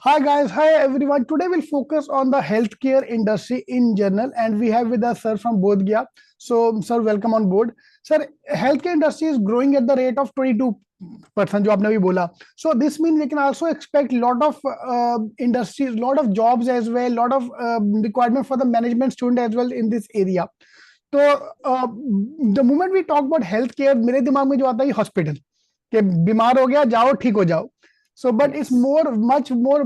Hi guys, hi everyone. Today we'll focus on the healthcare industry in general, and we have with us sir from Bodh Gaya. So, sir, welcome on board. Sir, healthcare industry is growing at the rate of 22%, जो आपने अभी बोला. So this means we can also expect lot of industries, lot of jobs as well, lot of requirement for the management student as well in this area. तो the moment we talk about healthcare, मेरे दिमाग में जो आता है hospital कि बीमार हो गया जाओ ठीक हो जाओ. So, but it's much more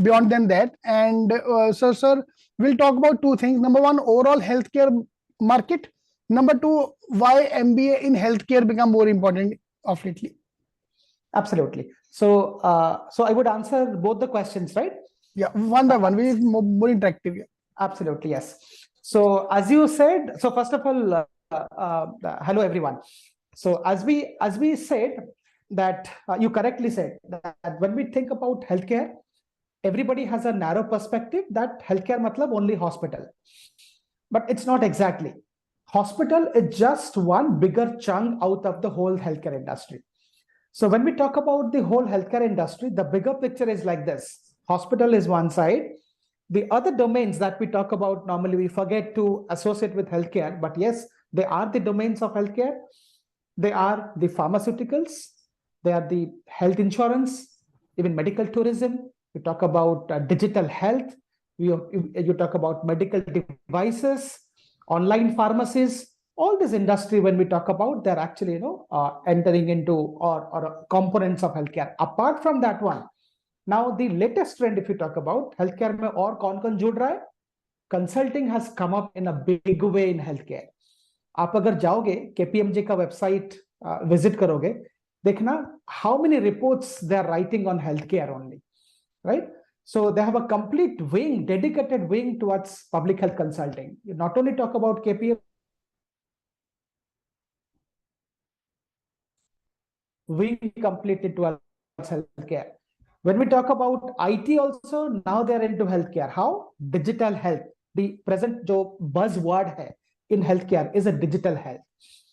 beyond than that. And sir, we'll talk about two things. Number one, overall healthcare market. Number two, why MBA in healthcare become more important of lately. Absolutely. So I would answer both the questions, right? Yeah, one by one. We more interactive. Yeah. Absolutely, yes. So as you said, so first of all, hello everyone. So as we said that you correctly said that when we think about healthcare, everybody has a narrow perspective that healthcare matlab only hospital, but it's not exactly. Hospital is just one bigger chunk out of the whole healthcare industry. So when we talk about the whole healthcare industry, the bigger picture is like this. Hospital is one side. The other domains that we talk about, normally we forget to associate with healthcare, but yes, they are the domains of healthcare. They are the pharmaceuticals, they are the health insurance, even medical tourism. We talk about digital health. You talk about medical devices, online pharmacies. All this industry, when we talk about, they're actually entering into or components of healthcare. Apart from that one, now the latest trend, if you talk about healthcare में और कौन जुड़ रहा है, consulting has come up in a big way in healthcare. आप अगर जाओगे KPMG का वेबसाइट विजिट करोगे, देखना how many reports they are writing on healthcare only, right? So they have a complete wing, dedicated wing towards public health consulting. You not only talk about KPMG, wing completed towards healthcare. When we talk about IT also, now they are into healthcare. How? Digital health. The present जो buzzword है in healthcare is a digital health.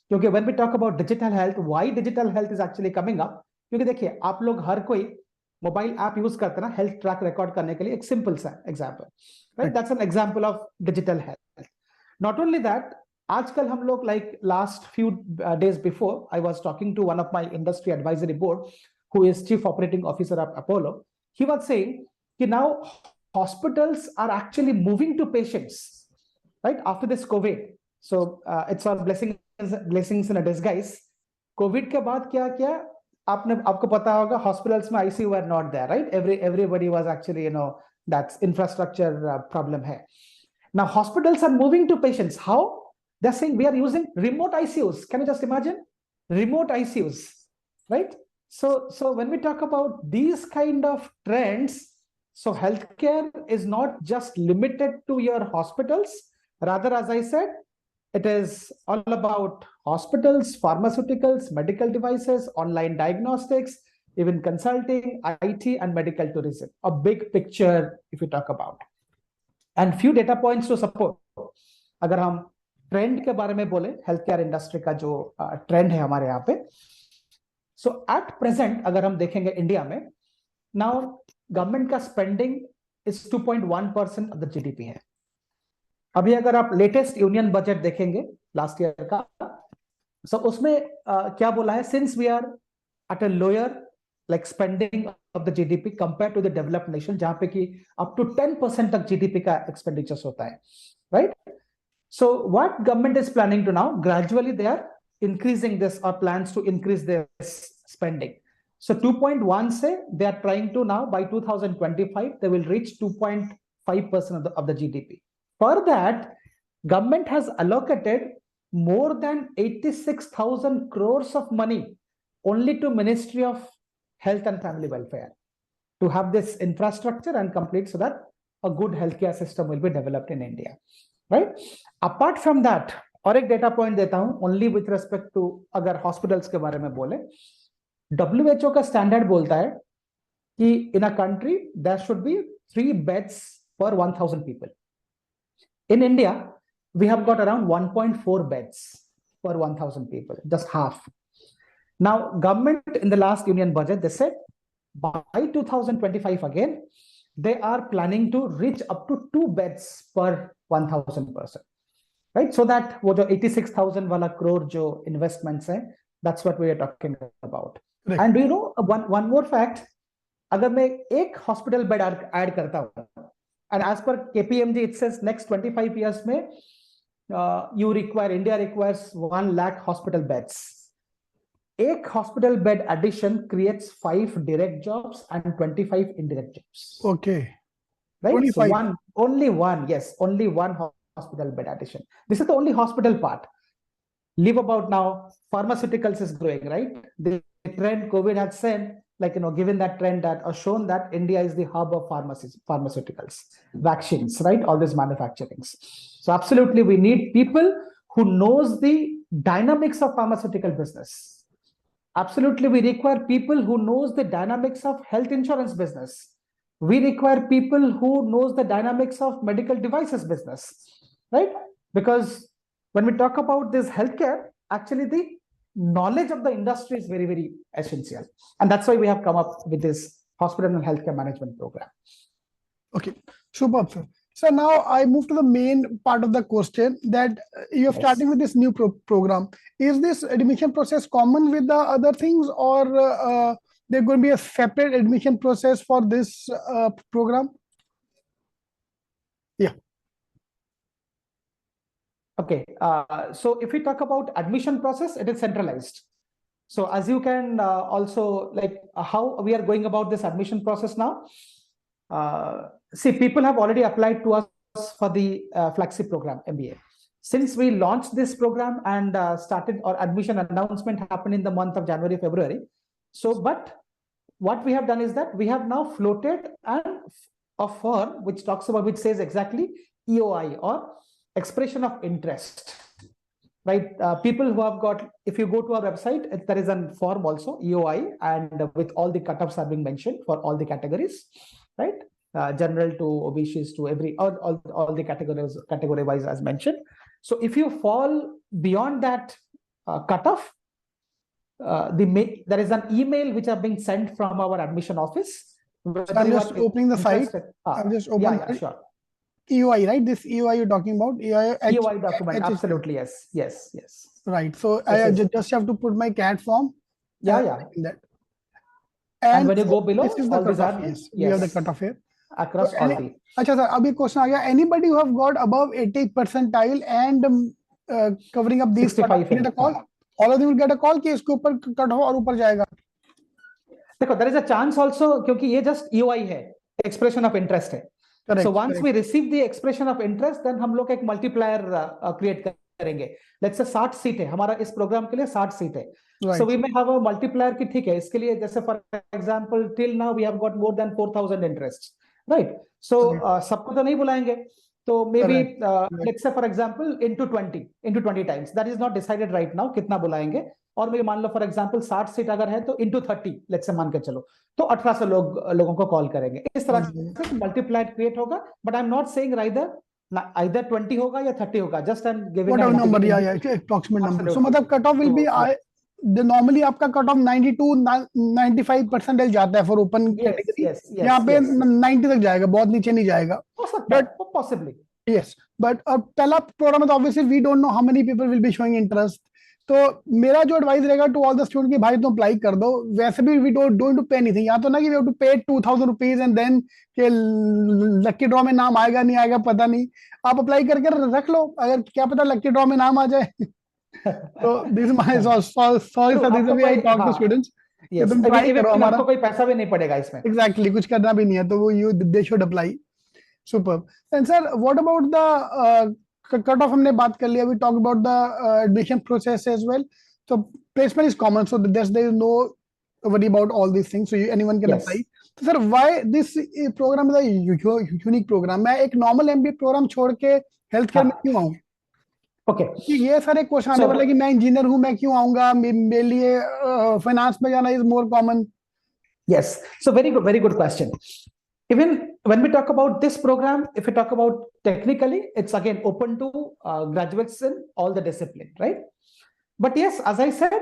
क्योंकि when we talk about digital health, why digital health is actually coming up? क्योंकि देखिए आप लोग हर कोई mobile app use करते हैं ना हेल्थ ट्रैक रिकॉर्ड करने के लिए, एक सिंपल सा example, right? That's an example of digital health. Not only that, आजकल हम लोग like last few days before I was talking to one of my industry advisory board who is chief operating officer of Apollo. He was saying that now hospitals are actually moving to patients, right, after this COVID. So it's all blessings in a disguise. COVID के बाद क्या क्या आपको पता होगा, hospitals में ICU were not there, right? Everybody was actually, that's infrastructure problem है. Now hospitals are moving to patients. How? They're saying we are using remote ICUs. Can you just imagine? Remote ICUs, right? So when we talk about these kind of trends, so healthcare is not just limited to your hospitals. Rather, as I said, it is all about hospitals, pharmaceuticals, medical devices, online diagnostics, even consulting, IT, and medical tourism. A big picture if you talk about. And few data points to support. अगर हम trend के बारे में बोले, healthcare industry का जो trend है हमारे यहाँ पे, so at present अगर हम देखेंगे इंडिया में, now गवर्नमेंट का spending is 2.1% of the GDP है. अभी अगर आप लेटेस्ट यूनियन बजट देखेंगे लास्ट ईयर का, so उसमें क्या बोला है, since we are at a lower like spending of the GDP compared to the developed nation, जहां पे कि up to 10% तक GDP का expenditures होता है, right? So what government is planning to now, gradually they are increasing this or plans to increase their spending. So 2.1 say they are trying to now by 2025 they will reach 2.5% of the GDP. For that, government has allocated more than 86,000 crores of money only to Ministry of Health and Family Welfare to have this infrastructure and complete so that a good healthcare system will be developed in India, right? Apart from that, और एक data point देता हूं only with respect to, अगर hospitals के बारे में बोले, WHO का स्टैंडर्ड बोलता है कि in a country there should be 3 beds per 1000 people. In India we have got around 1.4 beds per 1000 people, just half. Now government in the last union budget they said by 2025 again, they are planning to reach up to 2 beds per 1,000 person, right? So that wo jo 86,000 wala crore jo investments hai, that's what we are talking about. Right. And do you know one more fact? अगर मैं एक hospital bed add करता हूँ, and as per KPMG it says next 25 years में India requires 1 lakh hospital beds. एक hospital bed addition creates 5 direct jobs and 25 indirect jobs. Okay. Right? 25. So only one hospital bed addition. This is the only hospital part. Leave about now, pharmaceuticals is growing, right? The trend COVID had said, given that trend that or shown that India is the hub of pharmaceuticals, vaccines, right? All these manufacturings. So absolutely, we need people who knows the dynamics of pharmaceutical business. Absolutely, we require people who knows the dynamics of health insurance business. We require people who knows the dynamics of medical devices business, right? Because when we talk about this healthcare, actually the knowledge of the industry is very, very essential. And that's why we have come up with this hospital and healthcare management program. Okay, superb, sir. So now I move to the main part of the question that you're starting with this new program. Is this admission process common with the other things, or there's going to be a separate admission process for this program? Yeah. Okay, so if we talk about admission process, it is centralized. So as you can also how we are going about this admission process now. See, people have already applied to us for the flagship program, MBA. Since we launched this program and started our admission announcement happened in the month of January, February. So, but what we have done is that we have now floated a form which says exactly EOI or expression of interest, right? People who have got, if you go to our website, there is a form also, EOI, and with all the cutoffs are being mentioned for all the categories, right? General to OBCs to all the category wise as mentioned. So if you fall beyond that cutoff, there is an email which are being sent from our admission office. So I'm just opening the site. I'm just opening. Yeah, sure. EOI, right? This EOI you're talking about? EOI document, absolutely, yes. Right. So I just have to put my CAT form. Yeah. That. And when you go below, this is the cutoff. Yes, we have the cutoff here. Across all the. Achha, sir, abhi question aa gaya. Anybody who have got above 80 percentile and covering up these 65 get a call? All of them will get a call कि इसके ऊपर cutoff और ऊपर जाएगा. देखो, there is a chance also क्योंकि ये just EOI है, expression of interest है. Correct, so once we receive the expression of interest, then हम लोग एक multiplier create करेंगे. Let's say 60 सीट है, हमारा इस प्रोग्राम के लिए 60 सीट है. Right. So we may have a multiplier की ठीक है, इसके लिए जैसे for example till now we have got more than 4,000 interests, right? So सबको तो नहीं बुलाएंगे, तो maybe let's say for example into 20 times. That is not decided right now कितना बुलाएंगे. और मेरे मान लो फॉर एग्जांपल 60 सीट अगर है तो into 30 लेट्स से मान के चलो तो 1800 लोगों को कॉल करेंगे. इस तरह से मल्टीप्लायर क्रिएट होगा. But I am not saying either 20 होगा या 30 होगा. Just I am giving a number, approximate number. So मतलब cut off will be normally आपका कट ऑफ 92-95% जाता है फॉर ओपन कैटेगरी. यहाँ पे 90 तक जाएगा, बहुत नीचे नहीं जाएगा. But possibly yes. बट पहला प्रोग्राम है तो obviously we don't know how many people will be showing interest. तो मेरा जो एडवाइस रहेगा टू ऑल द स्टूडेंट कि भाई तुम अप्लाई कर दो. वैसे भी we don't to pay anything. यहाँ तो ना कि वी हैव टू पे 2000 रुपीज एंड देन के लकी ड्रॉ में नाम आएगा नहीं आएगा पता नहीं. आप अप्लाई करके रख लो, अगर क्या पता लकी ड्रॉ में नाम आ जाए. तो this my sorry sir, this way I talk to students. तुम ट्राई करो, हमारा कोई पैसा भी नहीं पड़ेगा इसमें. एग्जैक्टली, कुछ करना भी नहीं है तो वो you they should apply. Superb. And sir what about the cut off हमने बात कर लिया. We talk about the admission process as well. So placement is common, so there is no worry about all these things. So anyone can apply. So sir, why this program is a unique program? मैं एक normal MBA program छोड़ के healthcare में क्यों आऊँ? Okay. ये सारे question आने वाले कि मैं इंजीनियर हूँ, मैं क्यों आऊँगा? मेरे लिए फाइनेंस में जाना is more common. Yes. So very good question. Even when we talk about this program, if we talk about technically, it's again open to graduates in all the discipline, right? But yes, as I said,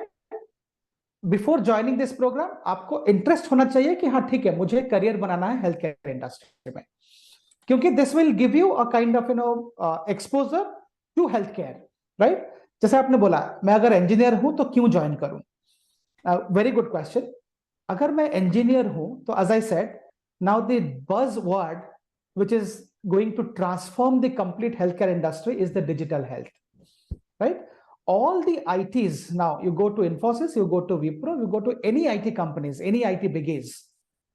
before joining this program आपको interest होना चाहिए कि हाँ ठीक है, मुझे career बनाना है health care industry में, क्योंकि this will give you a kind of exposure to health care, right? जैसे आपने बोला मैं अगर इंजीनियर हूं तो क्यों ज्वाइन करूं? Very good question. अगर मैं इंजीनियर हूं तो as I said, now the buzz word which is going to transform the complete healthcare industry is the digital health, right? All the ITs now, you go to Infosys, you go to Wipro, you go to any IT companies, any IT biggies,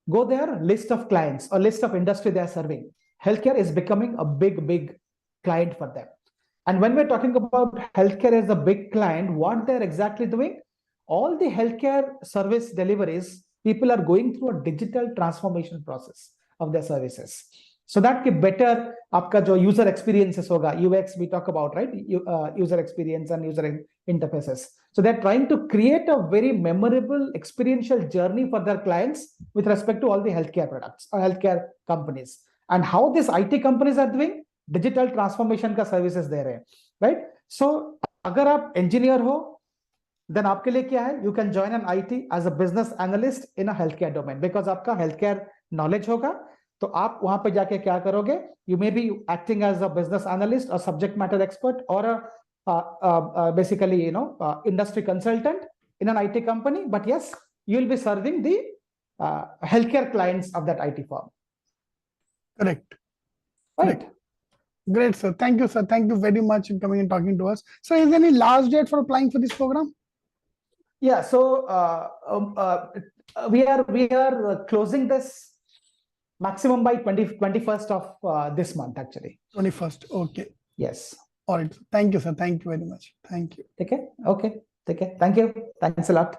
go there, list of clients or list of industry they are serving. Healthcare is becoming a big client for them. And when we're talking about healthcare as a big client, what they're exactly doing, all the healthcare service deliveries, people are going through a digital transformation process of their services. So that के better आपका जो user experiences होगा, UX we talk about, right? User experience and user interfaces. So they're trying to create a very memorable experiential journey for their clients with respect to all the healthcare products or healthcare companies. And how these IT companies are doing digital transformation का services दे रहे हैं, right? So अगर आप engineer हो, then आपके लिए क्या है? You can join an IT as a business analyst in a healthcare domain because आपका healthcare knowledge होगा. तो आप वहां पे जाके क्या करोगे? You may be acting as a business analyst or subject matter expert or a basically industry consultant in an IT company, but yes, you will be serving the healthcare clients of that IT firm. Correct. Right. Great, sir. Thank you, sir. Thank you very much for coming and talking to us. So, is there any last date for applying for this program? Yeah. So we are closing this maximum by 21st of this month, actually. 21st. Okay. Yes. All right. Thank you, sir. Thank you very much. Thank you. Okay. Okay. Take care. Thank you. Thanks a lot.